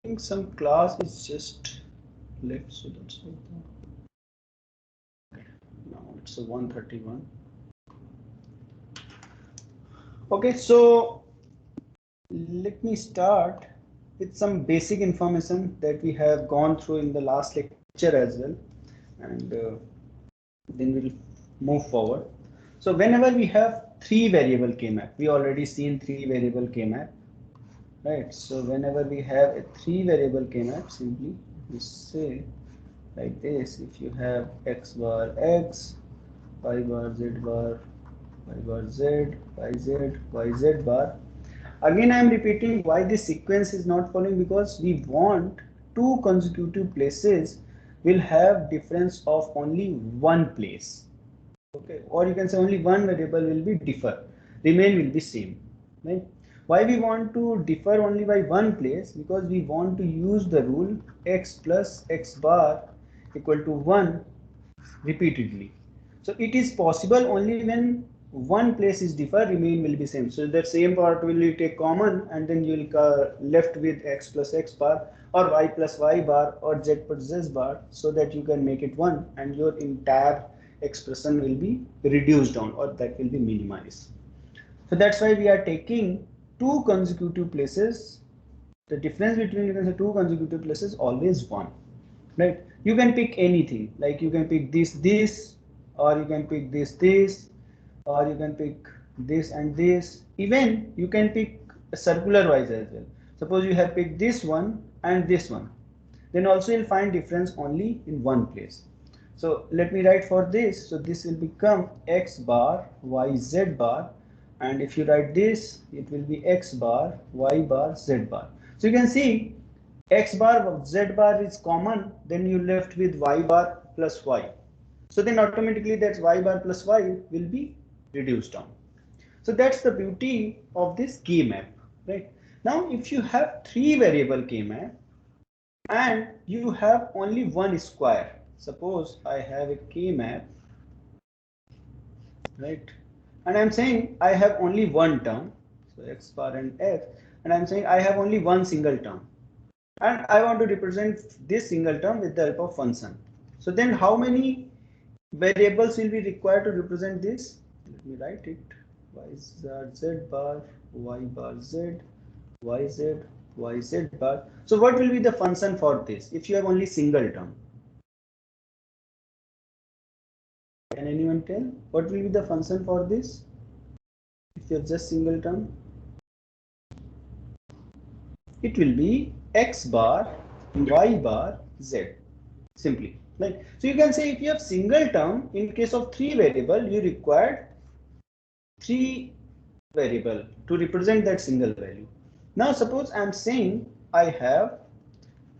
think some class is just left, so that's why. Now it's a 131. Okay, so let me start with some basic information that we have gone through in the last lecture as well, and then we'll move forward. So whenever we have three variable K-map, we already seen three variable K-map, right? So whenever we have a three variable K-map, simply we say like this: if you have x bar x, y bar z bar, y bar z, y z, y z bar. Again, I am repeating why this sequence is not following, because we want two consecutive places will have difference of only one place. Okay, or you can say only one variable will be differ, remain will be same, right? Why we want to differ only by one place? Because we want to use the rule x plus x bar equal to 1 repeatedly. So it is possible only when one place is differ, remain will be same. So that same part will you take common, and then you will left with x plus x bar or y plus y bar or z plus z bar, so that you can make it 1 and your entire expression will be reduced down, or that will be minimized. So that's why we are taking two consecutive places. The difference between, you can say, two consecutive places always 1, right? You can pick anything, like you can pick this, or you can pick this, or you can pick this and this. Even you can pick circular wise as well. Suppose you have picked this one and this one, then also you'll find difference only in one place. So let me write for this. So this will become x bar y z bar, and if you write this, it will be x bar y bar z bar. So you can see x bar z bar is common, then you left with y bar plus y. So then automatically that y bar plus y will be reduced down. So that's the beauty of this K map, right? Now if you have three variable K map and you have only one square, suppose I have a K map, right? And I'm saying I have only one term, so x bar and x, and I'm saying I have only one single term, and I want to represent this single term with the help of function. So then how many variables will be required to represent this? Let me write it. Y z bar, y bar z, y z, y z bar. So what will be the function for this if you have only single term? Can anyone tell what will be the function for this if you have just single term? It will be x bar y bar z, simply. Like, so you can say if you have single term, in case of three variable, you required three variable to represent that single value. Now suppose I'm saying I have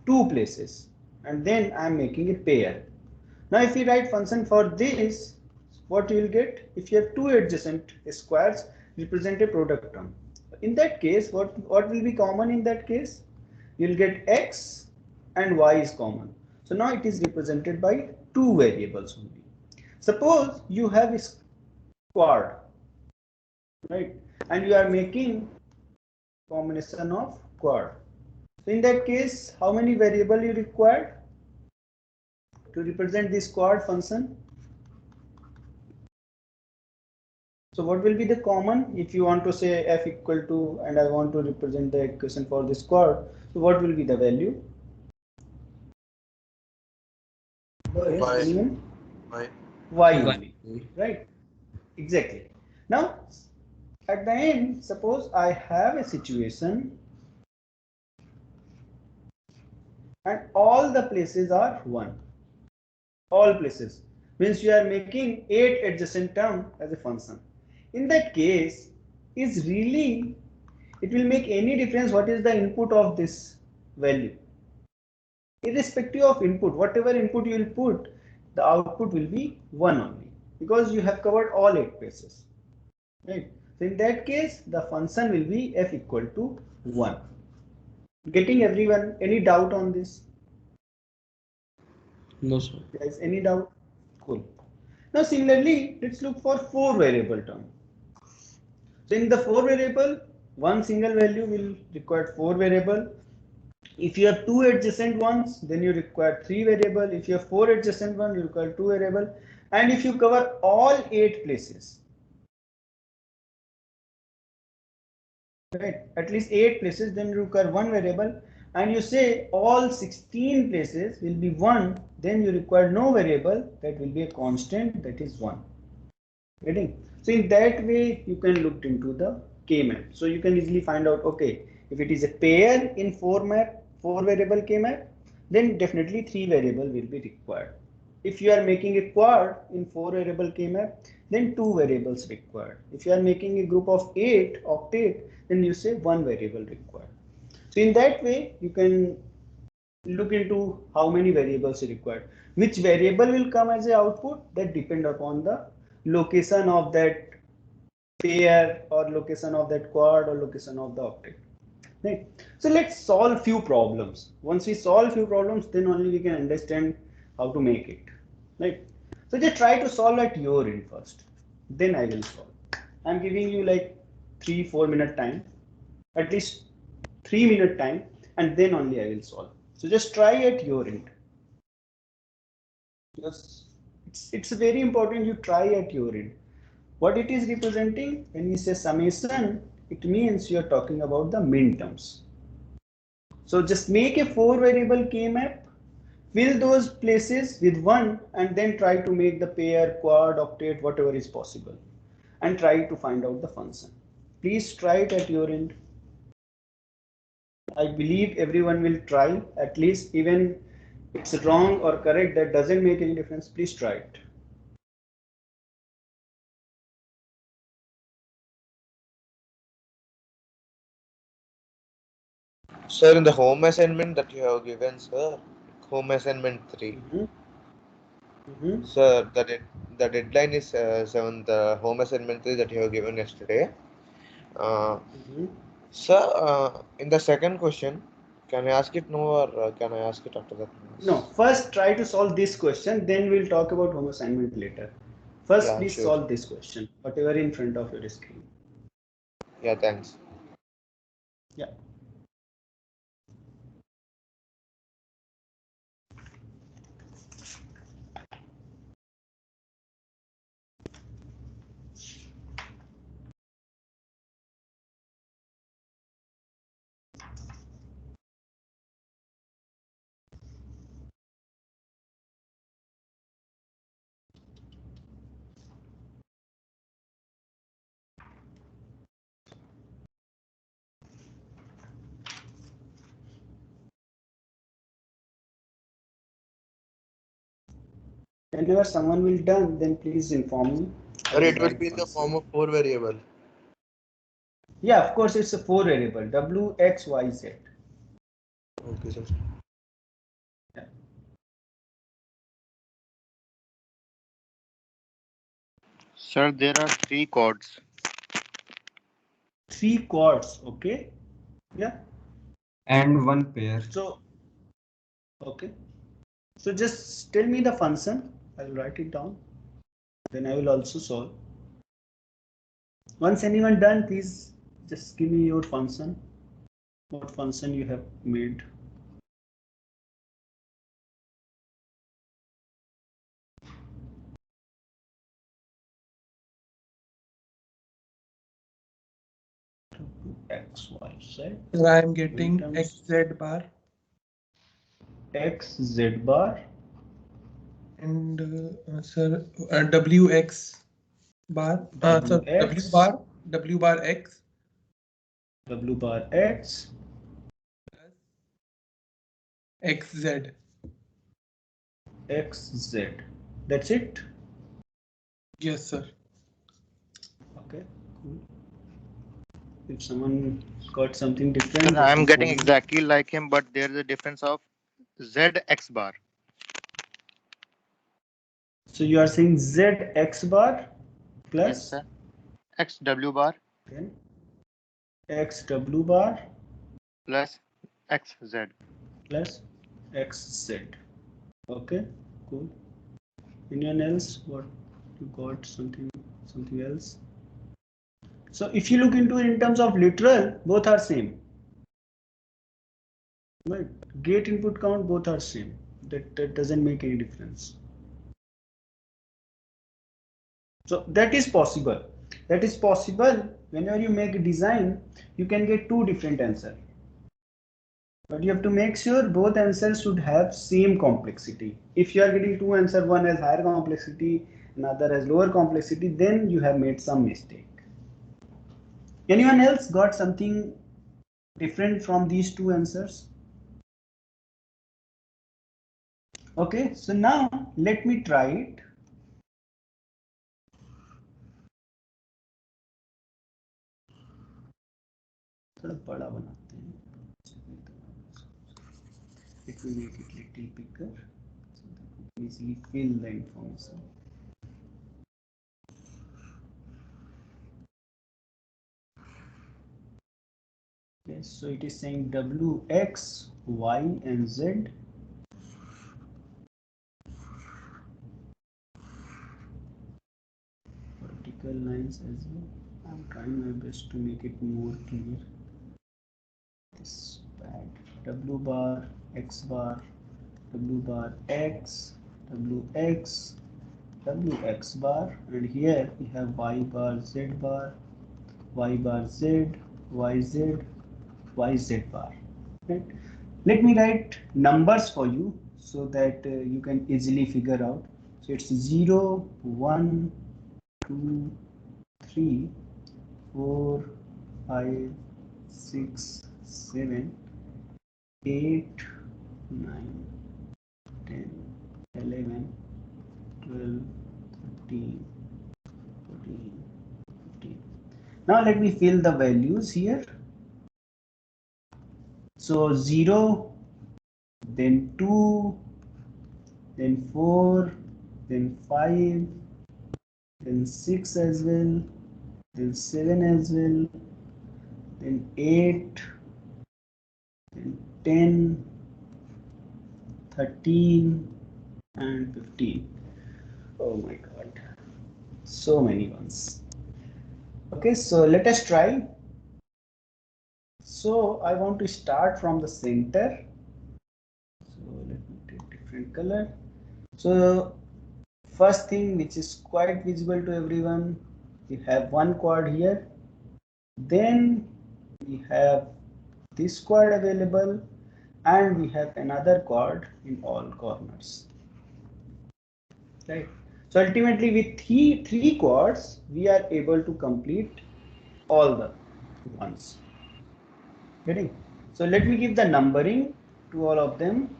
two places and then I'm making a pair. Now if you write function for this, what you will get? If you have two adjacent squares represent a product term. In that case, what will be common in that case? You'll get x and y is common. So now it is represented by two variables only. Suppose you have a square, right? And you are making combination of quad. So in that case, how many variable you required to represent this quad function? So what will be the common if you want to say f equal to, and I want to represent the equation for this quad? So what will be the value? Yes, anyone? Y only, right? Exactly. Now at the end, suppose I have a situation and all the places are 1. All places means you are making 8 adjacent term as a function. In that case, is really it will make any difference what is the input of this value? Irrespective of input, whatever input you will put, the output will be 1 only, because you have covered all 8 places, right? So in that case, the function will be f equal to 1. Getting everyone? Any doubt on this? No, sir. Guys, any doubt? Cool. Now similarly, let's look for 4 variable term. So in the 4 variable, one single value will require 4 variable. If you have two adjacent ones, then you require three variable. If you have four adjacent ones, you require two variable. And if you cover all 8 places, right, at least 8 places, then you require one variable. And you say all 16 places will be 1, then you require no variable, that will be a constant, that is 1. Getting? So in that way you can look into the K map. So you can easily find out, okay, if it is a pair in 4 variable K map, then definitely 3 variable will be required. If you are making a quad in 4 variable K map, then 2 variables required. If you are making a group of 8 octet, then you say 1 variable required. So in that way you can look into how many variables are required. Which variable will come as a output, that depend upon the location of that pair or location of that quad or location of the octet. Right. So let's solve few problems. Once we solve few problems, then only we can understand how to make it. Right. So just try to solve at your end first. Then I will solve. I'm giving you like 3-4 minute time, at least 3 minute time, and then only I will solve. So just try at your end. Yes, it's very important you try at your end. What it is representing when we say summation, it means you're talking about the min terms. So just make a 4 variable K map, fill those places with 1, and then try to make the pair, quad, octet, whatever is possible, and try to find out the function. Please try it at your end. I believe everyone will try, at least, even it's wrong or correct, that doesn't make any difference. Please try it. Sir, in the home assignment that you have given, sir, home assignment 3. Sir, the deadline is 7th. The home assignment 3 that you have given yesterday. Sir, in the second question, can I ask it now or can I ask it after that? No, first try to solve this question, then we'll talk about home assignment later. First, Yeah, please sure. solve this question, whatever in front of your screen. Yeah, thanks. Yeah. Whenever someone will done, then please inform me. Sir, it will be in the form of 4 variable. Yeah, of course, it's a 4 variable, W, X, Y, Z. Okay, sir. Yeah. Sir, there are 3 chords. 3 chords, okay? Yeah. And 1 pair. So, okay. So just tell me the function. I'll write it down. Then I will also solve. Once anyone done, please just give me your function. What function you have made. X, Y, Z. So I am getting XZ bar. XZ bar. And sir, WX bar. So W bar X. W bar X. XZ. XZ. That's it? Yes, sir. Okay, cool. If someone got something different, I am getting exactly like him, but there is a difference of ZX bar. So you are saying ZX bar plus? Yes, sir. XW bar. Then XW bar Plus XZ. Plus XZ. Okay, cool. Anyone else? What you got? Something else? So if you look into it in terms of literal, both are same. Right. Gate input count, both are same. That doesn't make any difference. So that is possible. That is possible. Whenever you make a design, you can get two different answers. But you have to make sure both answers should have same complexity. If you are getting two answers, one has higher complexity, another has lower complexity, then you have made some mistake. Anyone else got something different from these two answers? Okay, so now let me try it. थोड़ा बड़ा बनाते हैं. It will make it little bigger so that you can easily fill the information. Okay, so it is saying W, X, Y, and Z. Vertical lines as well. I'm trying my best to make it more clear. This bad. W bar, X bar, W bar X, W X, W X bar, and here we have Y bar, Z bar, Y bar Z, Y Z, Y Z bar. Right? Let me write numbers for you so that you can easily figure out. So it's 0, 1, 2, 3, 4, 5, 6, 7, 8, 9, 10, 11, 12, 13, 14, 15. Now let me fill the values here. So 0, then 2, then 4, then 5, then 6 as well, then 7 as well, then 8, then 10, 13, and 15. Oh my god, so many ones. Okay, so let us try. So I want to start from the center. So let me take different color. So first thing which is quite visible to everyone, we have one quad here, then we have this quad available, and we have another quad in all corners, right? So ultimately with three quads we are able to complete all the ones. Getting? So let me give the numbering to all of them.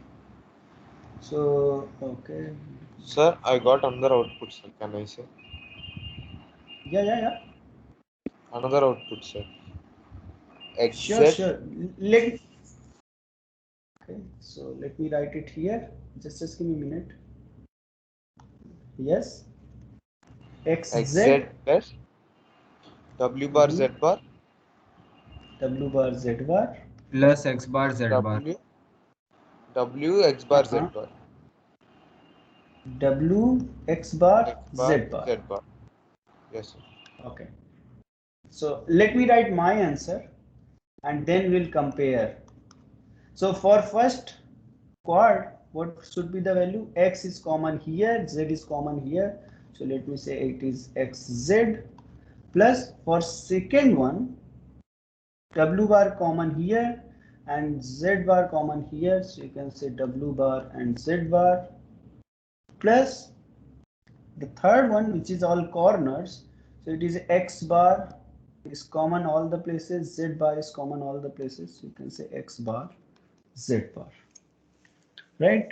So okay. Sir, I got another output, sir. Can I say? Yeah. Another output, sir. Sure. Let Okay, so let me write it here. Just give me a minute. Yes. XZ plus W bar Z bar W bar Z bar. plus X bar Z bar. W X bar Z bar. W X bar X Z bar bar. Z bar. Yes, sir. Okay. So let me write my answer and then we'll compare. So for first quad, what should be the value? X is common here, Z is common here. So let me say it is XZ plus for second one, W bar common here and Z bar common here. So you can say W bar and Z bar plus the third one, which is all corners. So it is X bar is common all the places, Z bar is common all the places. So you can say X bar, Z bar. Right?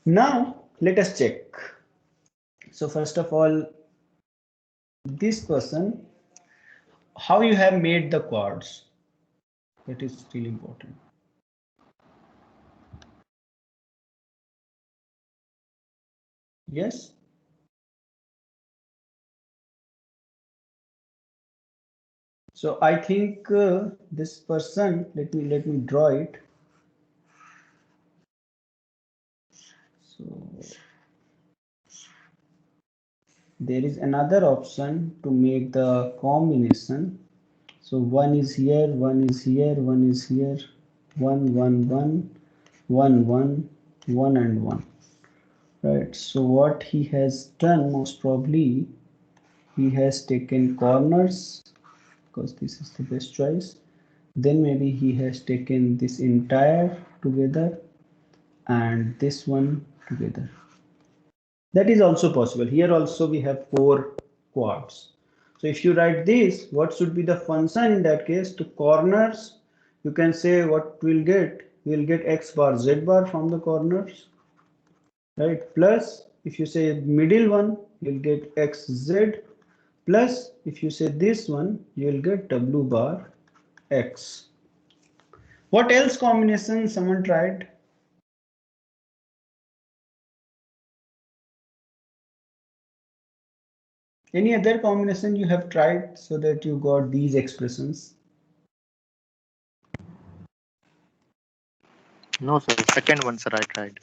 Now let us check. So first of all, this person, how you have made the quads. That is really important. Yes. So I think this person, let me draw it. So there is another option to make the combination. So one is here, one is here, one is here, 1, 1, 1, 1, 1, 1 and 1. Right, so what he has done, most probably he has taken corners because this is the best choice. Then maybe he has taken this entire together and this one together. That is also possible. Here also we have 4 quads. So if you write this, what should be the function in that case? To corners, you can say what we'll get. We'll get x bar z bar from the corners, right? Plus, if you say middle one, you'll get x z. Plus, if you say this one, you'll get w bar x. What else combination someone tried? Any other combination you have tried so that you got these expressions? No, sir. Second one, sir, I tried.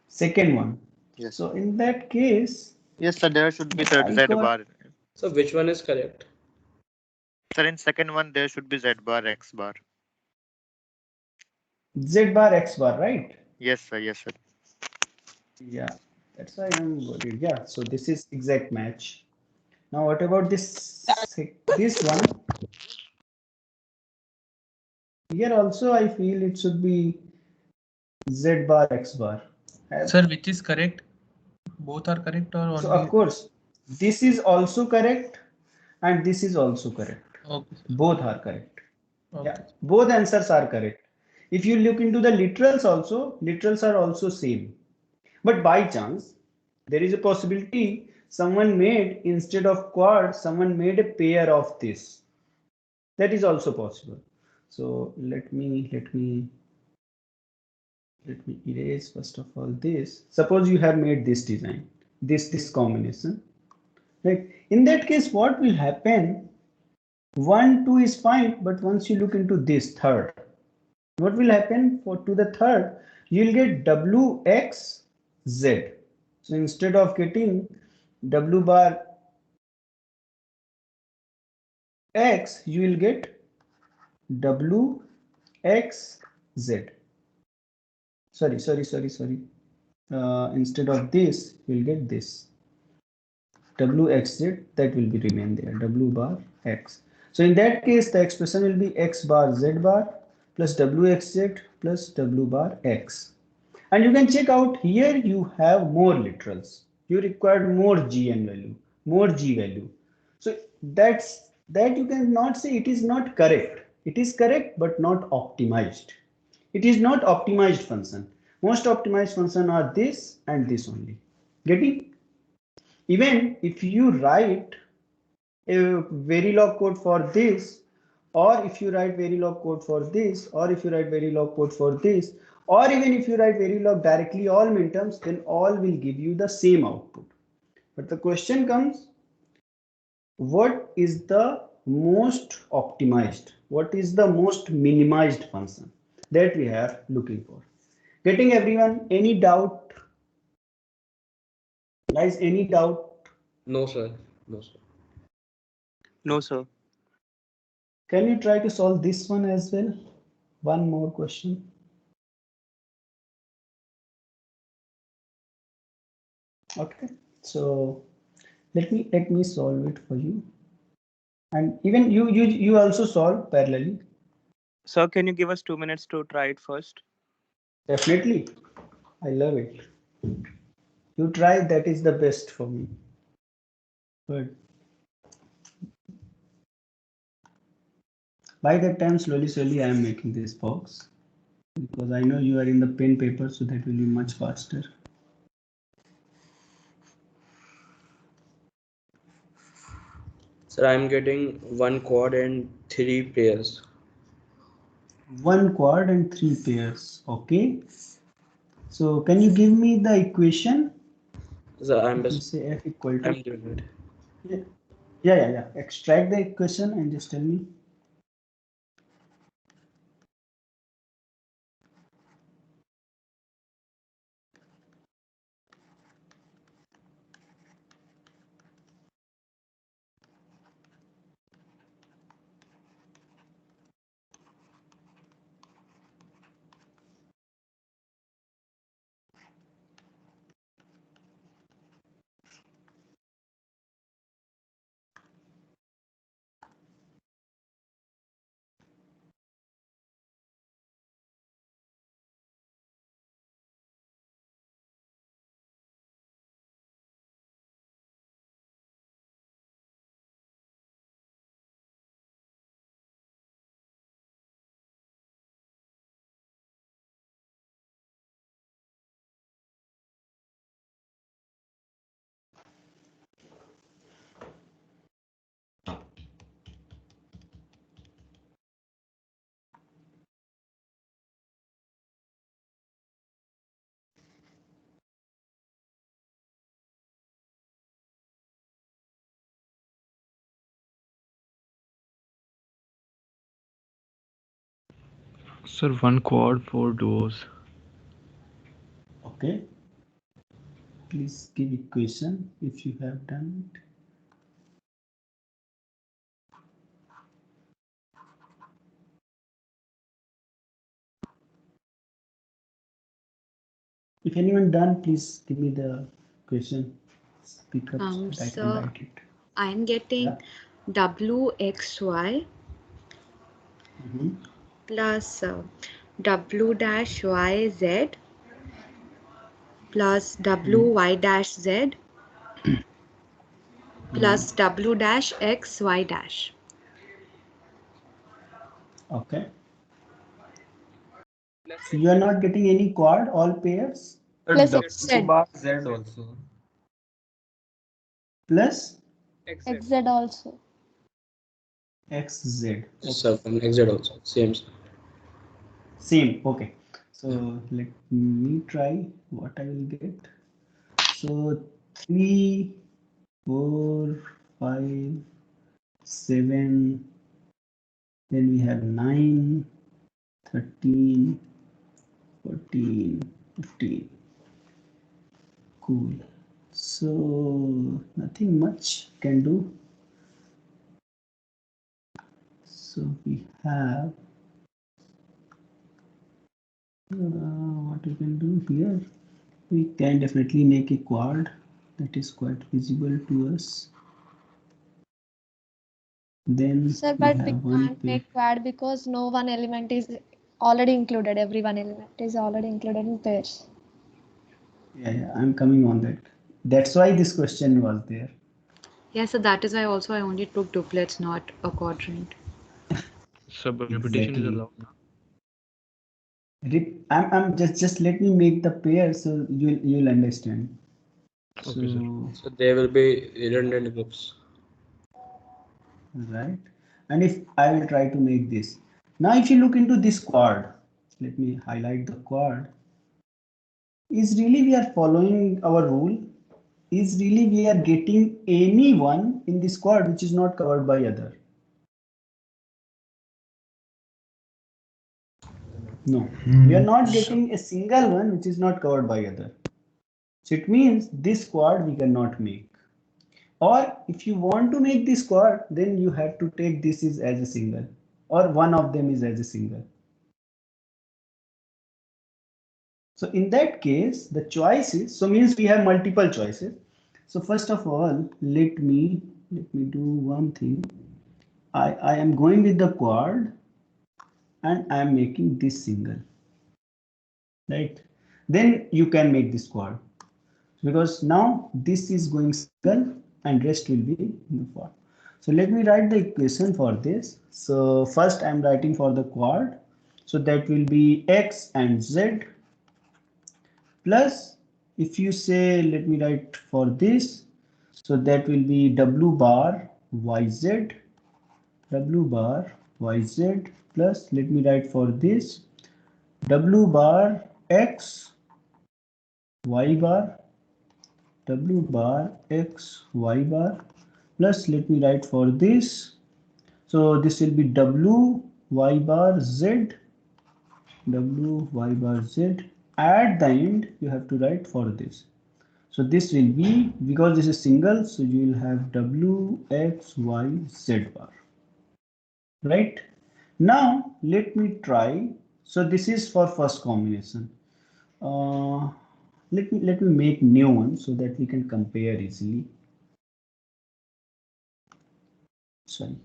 Second one. Yes. So in that case, Yes, sir. There should be what the I Z got, bar. So which one is correct? Sir, in second one, there should be Z bar, X bar. z bar x bar, right? Yes, sir. Yes, sir. Yeah, that's why I'm worried. Yeah, so this is exact match. Now what about this one? Here also I feel it should be z bar x bar. Sir, which is correct? Both are correct or only? So of course, this is also correct and this is also correct. Okay, sir. Both are correct. Okay. Yeah, both answers are correct. If you look into the literals also, literals are also same. But by chance, there is a possibility someone made, instead of quad, someone made a pair of this. That is also possible. So let me erase first of all this. Suppose you have made this design, this combination. Right? In that case, what will happen? 1, 2 is fine, but once you look into this third, what will happen for to the third? You'll get wx z. So instead of getting w bar x, you will get w x z. Sorry. Instead of this, you'll get this w x z. That will be remain there, w bar x. So in that case, the expression will be x bar z bar plus w x z plus w bar x. And you can check out here, you have more literals. You required more gn value, more g value. So that you cannot say it is not correct. It is correct, but not optimized. It is not optimized function. Most optimized function are this and this only. Getting? Even if you write a Verilog code for this, or if you write Verilog code for this, or if you write Verilog code for this, or even if you write Verilog directly all minterms, then all will give you the same output. But the question comes, what is the most optimized? What is the most minimized function that we are looking for? Getting everyone? Any doubt? Guys, any doubt? No, sir. No, sir. No, sir. Can you try to solve this one as well? One more question. Okay, so let me solve it for you, and even you also solve parallelly. Sir, can you give us 2 minutes to try it first? Definitely, I love it. You try, that is the best for me. Good. By that time, slowly I am making this box because I know you are in the pen paper, so that will be much faster. Sir, I'm getting 1 quad and 3 pairs. 1 quad and 3 pairs. Okay. So can you give me the equation? Sir, I'm If you say f equal to, I'm doing it. yeah. Extract the equation and just tell me. Sir, one quad, 4 duos. Okay. Please give equation if you have done it. If anyone done, please give me the question. Speak up so that I can So write it. I'm getting Yeah. WXY plus W dash YZ plus WY dash Z plus W dash XY dash. Okay. So you are not getting any quad, all pairs? Plus W Z. Bar Z also. Plus XZ also. XZ. Sir, from XZ also. Same. Same. Okay. So let me try what I will get. So 3, 4, 5, 7. Then we have 9, 13, 14, 15. Cool. So nothing much can do. So we have what we can do here. We can definitely make a quad that is quite visible to us. Then Sir, we but we have one can't pair. make quad because no one element is already included. Every one element is already included in pairs. Yeah, I'm coming on that. That's why this question was there. Yeah, so that is why also I only took duplets, not a quadrant. Sir, but repetition is Exactly. allowed. I'm just let me make the pair so you'll understand. Okay, sir. So there will be redundant groups. Right, and if I will try to make this now, if you look into this quad, let me highlight the quad. Is really we are following our rule? Is really we are getting anyone in this quad which is not covered by other? No, we are not getting a single one which is not covered by other. So it means this quad we cannot make. Or if you want to make this quad, then you have to take this is as a single, or one of them is as a single. So in that case, the choice is, so means we have multiple choices. So first of all, let me do one thing. I am going with the quad and I am making this single, right? Then you can make this quad, because now this is going single and rest will be in the quad. So let me write the equation for this. So first I'm writing for the quad. So that will be x and z plus, if you say, let me write for this. So that will be w bar yz, w bar yz plus, let me write for this, w bar x y bar, w bar x y bar plus, let me write for this. So this will be w y bar z, w y bar z. At the end you have to write for this. So this will be, because this is single, so you will have w x y z bar, right? Now let me try. So this is for first combination. Let me make new one so that we can compare easily. Sorry,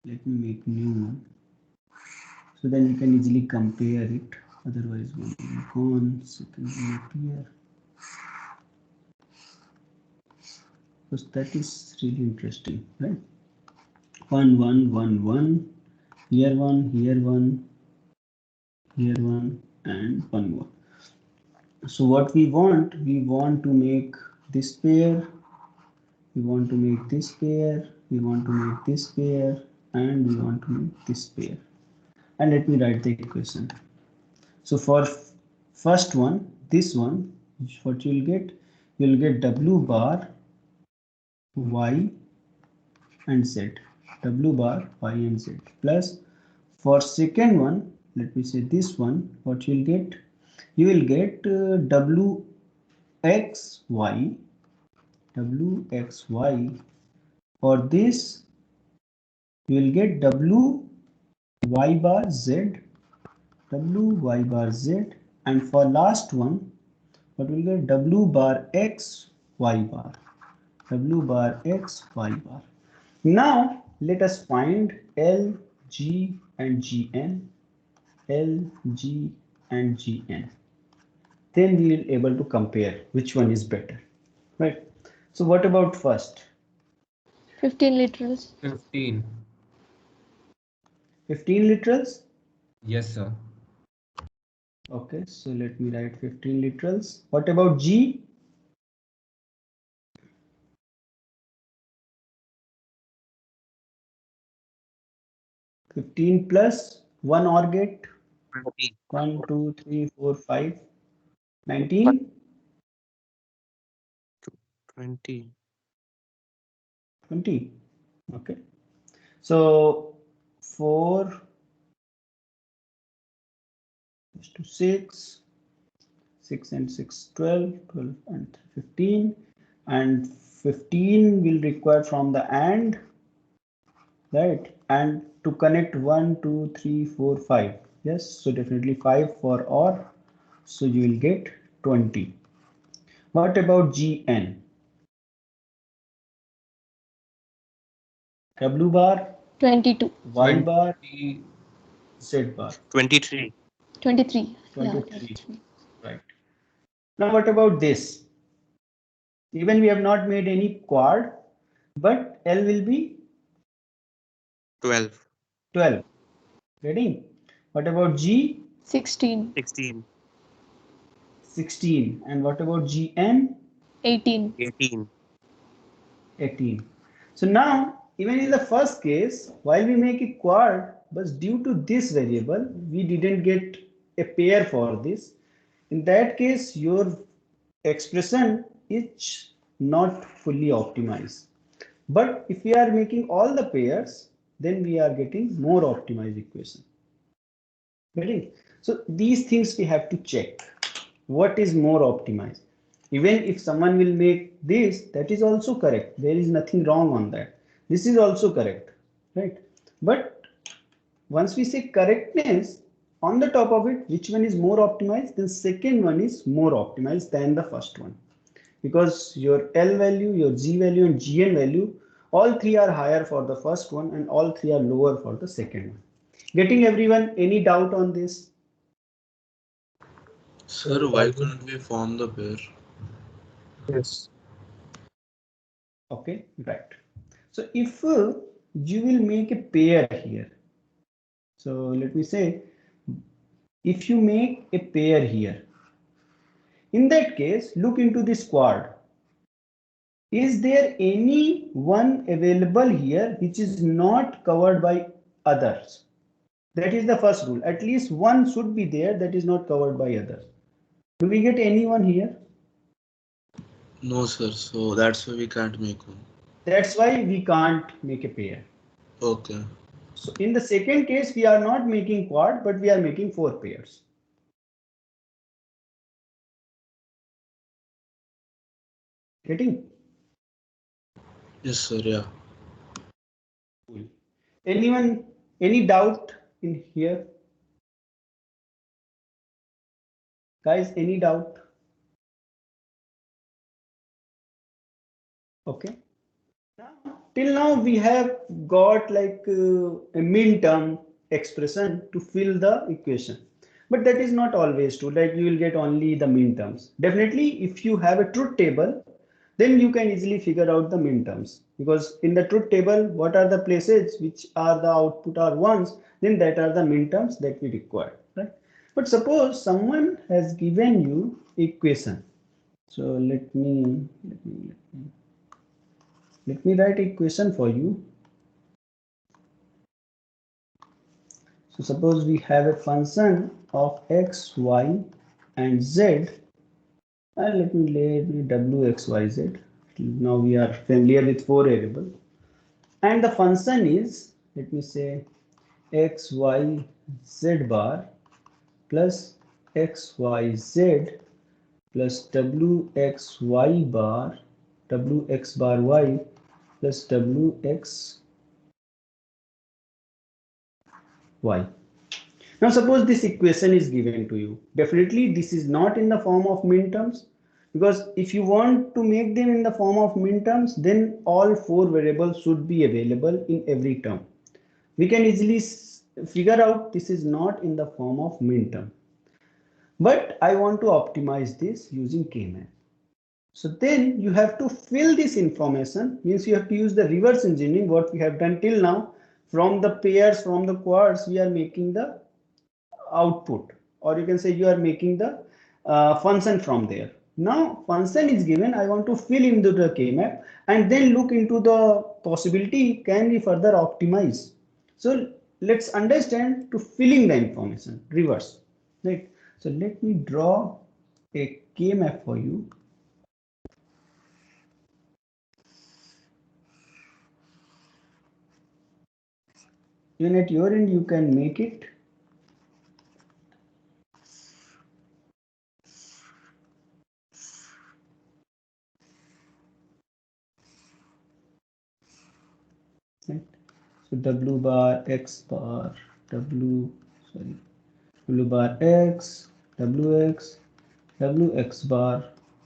let me make new one so then you can easily compare it. Otherwise one will be gone. Second will appear, because that is really interesting, right? 1 1 1 1, here 1, here 1, here 1, and 1 more. So what we want to make this pair, we want to make this pair, we want to make this pair, and we want to make this pair. And let me write the equation. So for first one, this one, what you'll get w bar y and z, w bar y and z plus, For second one, let me say this one, what you will get? You will get wxy, for this you will get wy bar z, and for last one, what will get? W bar x y bar, Now let us find L, G and Gn, then we will able to compare which one is better, right? So what about first? 15 literals. 15. 15 literals. Yes, sir. Okay, so let me write 15 literals. What about G? (15 plus 1 OR gate? 20. 1, 2, 3, 4, 5. 19? 20. 20. Okay. So 4 is to 6. 6 and 6, 12. 12 and 15. And 15 will require from the AND, right? And to connect 1, 2, 3, 4, 5. Yes, so definitely 5 for OR. So you will get 20. What about Gn? W bar, 22. Y bar, 20. Z bar. 23. 23. Yeah, 23. 23. Right. Now what about this? Even we have not made any quad, but L will be 12. 12. Ready? What about G? 16. 16. 16. And what about Gn? 18. 18. 18. So now, even in the first case, while we make a quad, but due to this variable, we didn't get a pair for this. In that case, your expression is not fully optimized. But if we are making all the pairs, then we are getting more optimized equation. Ready? So these things we have to check. What is more optimized? Even if someone will make this, that is also correct. There is nothing wrong on that. This is also correct, right? But once we say correctness, on the top of it, which one is more optimized? Then second one is more optimized than the first one. Because your L value, your G value and Gn value, all three are higher for the first one and all three are lower for the second one. Getting everyone, any doubt on this? Sir, why couldn't we form the pair? Yes. Okay, right. So if you will make a pair here, so let me say, if you make a pair here, in that case, look into this quad. Is there any one available here which is not covered by others? That is the first rule. At least one should be there that is not covered by others. Do we get anyone here? No, sir. So that's why we can't make one. That's why we can't make a pair. Okay. So in the second case, we are not making quad, but we are making 4 pairs. Getting? Yes, sir. Yeah. Cool. Anyone, any doubt in here? Guys, any doubt? Okay. Till now we have got like a min term expression to fill the equation. But that is not always true. Like you will get only the min terms. Definitely, if you have a truth table, then you can easily figure out the min terms. Because in the truth table, what are the places which are the output are ones, then that are the min terms that we require. Right? But suppose someone has given you equation. So let me write equation for you. So suppose we have a function of x, y, and z. Let me w, x, y, z. Now we are familiar with 4 variables. And the function is, let me say, x, y, z bar plus x, y, z plus w, x, y bar, w, x bar y plus w, x, y. Now suppose this equation is given to you. Definitely this is not in the form of minterms, because if you want to make them in the form of minterms, then all four variables should be available in every term. We can easily figure out this is not in the form of minterm. But I want to optimize this using K-map. So then you have to fill this information, means you have to use the reverse engineering, what we have done till now. From the pairs, from the quads, we are making the output, or you can say you are making the function from there. Now function is given, I want to fill into the K-map and then look into the possibility, can we further optimize? So let's understand to filling the information, reverse, right? So let me draw a K-map for you. Even at your end, you can make it. Right. So W bar, X bar, W bar X, WX, WX bar,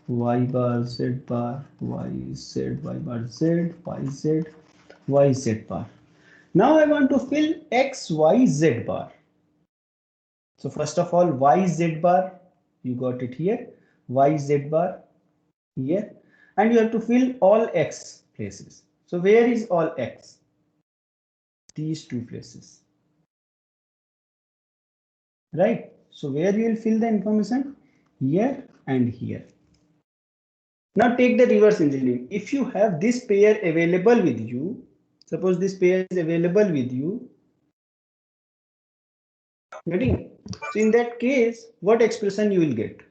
Y bar, Z bar, YZ, Y bar Z, YZ, YZ bar. Now I want to fill X, Y, Z bar. So first of all, YZ bar, you got it here, YZ bar here, and you have to fill all X places. So where is all X? These two places, right? So where you will fill the information? Here and here. Now take the reverse engineering. If you have this pair available with you, suppose this pair is available with you, getting? So in that case, what expression you will get?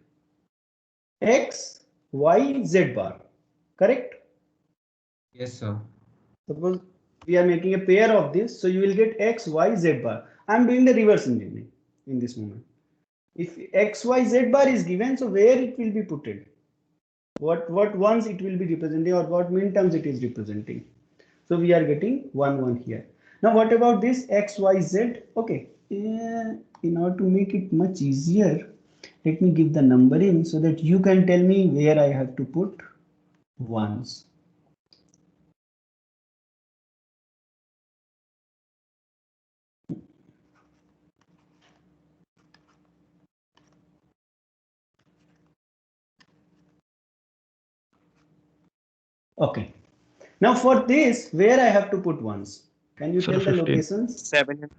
X, Y, Z bar, correct? Yes, sir. Suppose we are making a pair of this, so you will get X, Y, Z bar. I am doing the reverse engineering in this moment. If X, Y, Z bar is given, so where it will be put in? What ones it will be representing, or what minterms it is representing? So we are getting 1, 1 here. Now what about this X, Y, Z? Okay, in order to make it much easier, let me give the numbering so that you can tell me where I have to put ones. Okay. Now for this, where I have to put ones? Can you Sir, tell the 15. locations? 7.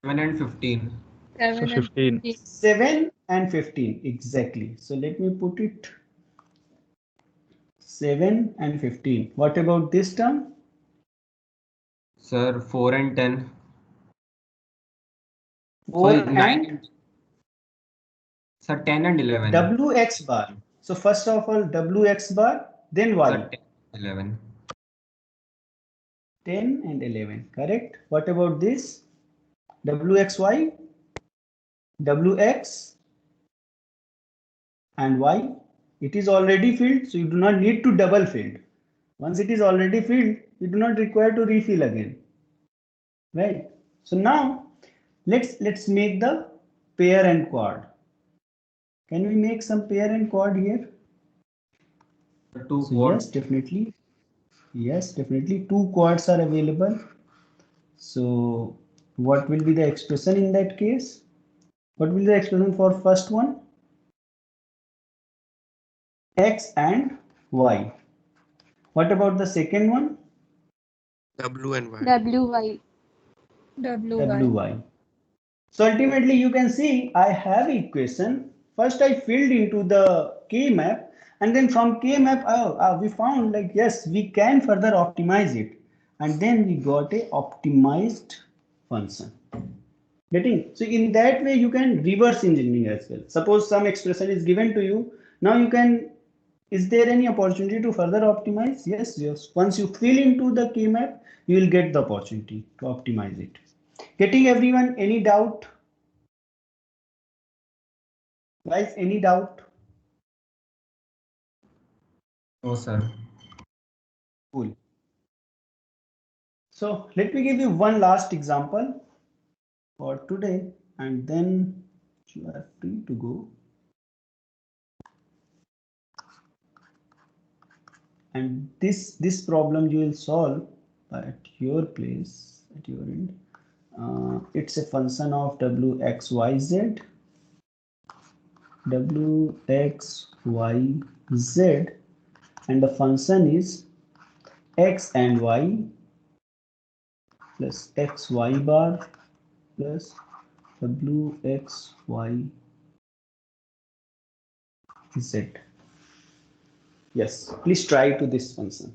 7 and 15. So 15. 7 and 15, exactly. So let me put it 7 and 15. What about this term? Sir, 4 and 10. 4 Sorry, 9 and Sir, 10 and 11. WX bar. So first of all, WX bar, then Y. Sir, 10 and 11. 10 and 11, correct? What about this? WXY, WX and Y. It is already filled, so you do not need to double fill. Once it is already filled, you do not require to refill again, right? So now let's make the pair and quad. Can we make some pair and quad here? Two So quads. yes, definitely 2 quads are available. So what will be the expression in that case? What will be the expression for first one? X and Y. What about the second one? W and Y. WY. WY. So ultimately you can see I have equation. First I filled into the K-map, and then from K-map we found like yes, we can further optimize it, and then we got a optimized function. Getting? So in that way you can reverse engineering as well. Suppose some expression is given to you. Now you can, is there any opportunity to further optimize? Yes. Once you fill into the K-map, you will get the opportunity to optimize it. Getting everyone, any doubt? Guys, any doubt? No, sir. Cool. So let me give you one last example for today, and then you are free to go. And this problem you will solve at your place, at your end. It's a function of wxyz, wxyz, and the function is x and y plus xy bar plus wxyz. Yes, please try to this function.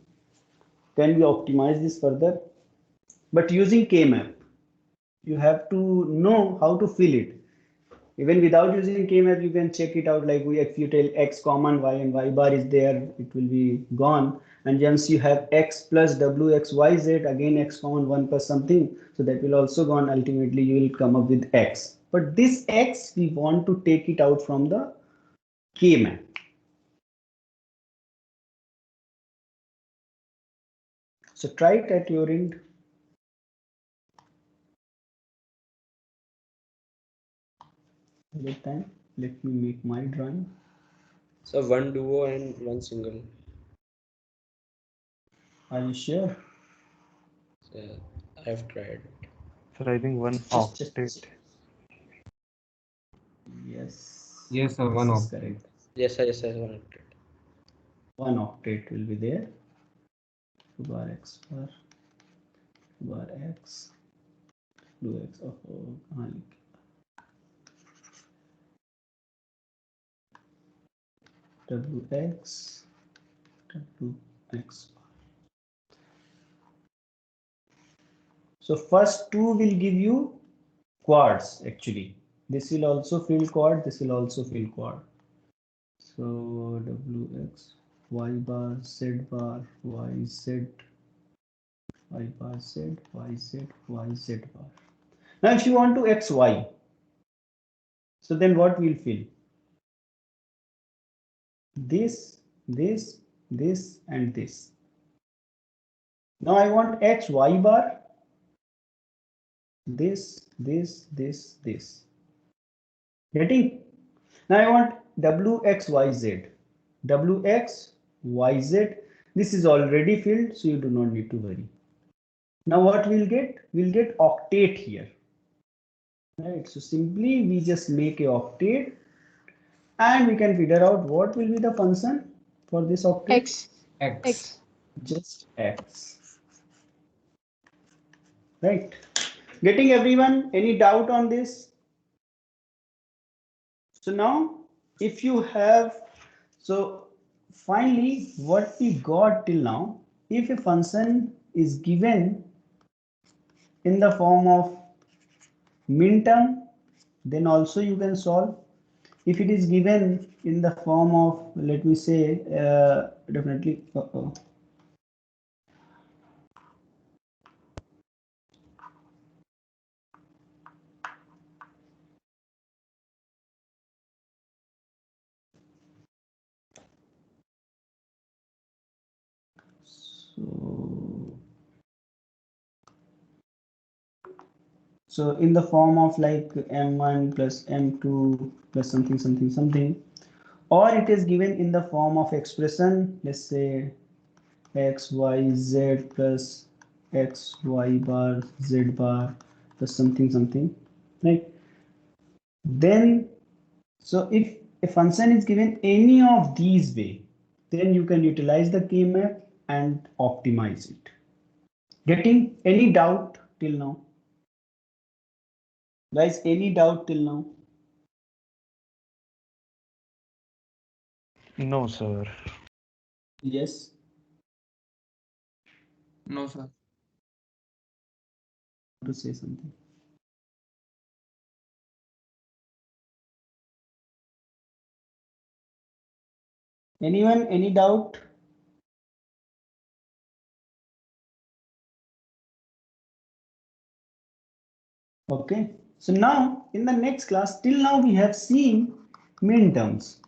Can we optimize this further? But using K-map, you have to know how to fill it. Even without using K-map, you can check it out. Like if you tell x common y and y bar is there, it will be gone. And once you have x plus wxyz, again x common 1 plus something, so that will also gone. Ultimately, you will come up with x. But this x, we want to take it out from the K-map. So try it at your end. That time, let me make my drawing. So one duo and one single. Are you sure? So I've tried. Sir, I think one Just octet. Yes. Yes, sir. This One is octet. correct. Yes, I one octet. One octet will be there. 2 bar x bar, 2 bar x, 2x. Oh, कहाँ लिखे? wx, wx. So first two will give you quads actually. This will also fill quad, this will also fill quad. So wx, y bar, z bar, yz, y bar z, yz, yz bar. Now if you want to xy, so then what will fill? This, this, this, and this. Now I want x, y bar, this, this, this, this. Getting? Now I want w, x, y, z. W, x, y, z. This is already filled, so you do not need to worry. Now what we'll get? We'll get octet here. Right, so simply we just make a octet and we can figure out what will be the function for this octet. X. X. Just x. Right. Getting everyone? Any doubt on this? So now if you have, so finally what we got till now, if a function is given in the form of min term, then also you can solve. If it is given in the form of, let me say, definitely, so in the form of like m1 plus m2 plus something something something, or it is given in the form of expression, let's say x y z plus x y bar z bar plus something something, right? Then so if a function is given any of these way, then you can utilize the K-map and optimize it. Getting? Any doubt till now? Guys, any doubt till now? No, sir. Yes. No, sir. To say something. Anyone? Any doubt? Okay, so now in the next class, till now we have seen min terms,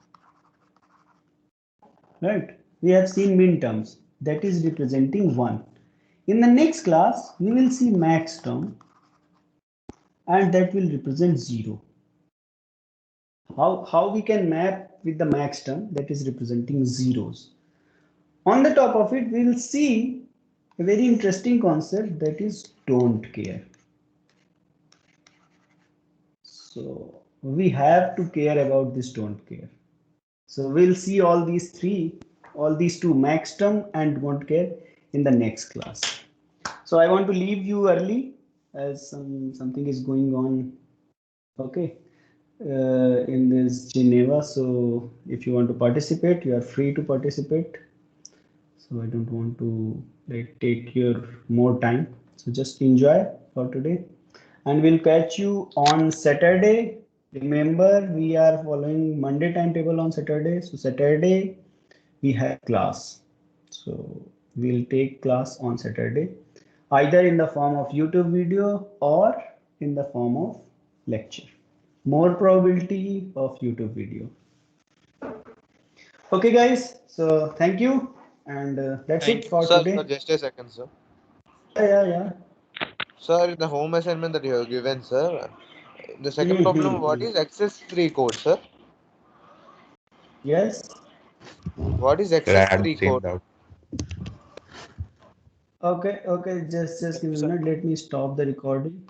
right? We have seen min terms that is representing 1. In the next class, we will see max term and that will represent 0. How we can map with the max term that is representing zeros. On the top of it, we will see a very interesting concept that is don't care. So we have to care about this don't care. So we'll see all these two, max term and don't care, in the next class. So I want to leave you early as something is going on, okay, in this Geneva. So if you want to participate, you are free to participate. So I don't want to take your more time. So just enjoy for today, and we'll catch you on Saturday. Remember, we are following Monday timetable on Saturday. So Saturday we have class. So we'll take class on Saturday, either in the form of YouTube video or in the form of lecture. More probability of YouTube video. Okay, guys. So thank you, and that's it for Sir, today. just a second, sir. Yeah. Sir, the home assignment that you have given, sir, the second problem, what is access3 code, sir? Yes. What is Sir, I had the access3 same code? doubt. Okay. Just give me a minute. Let me stop the recording.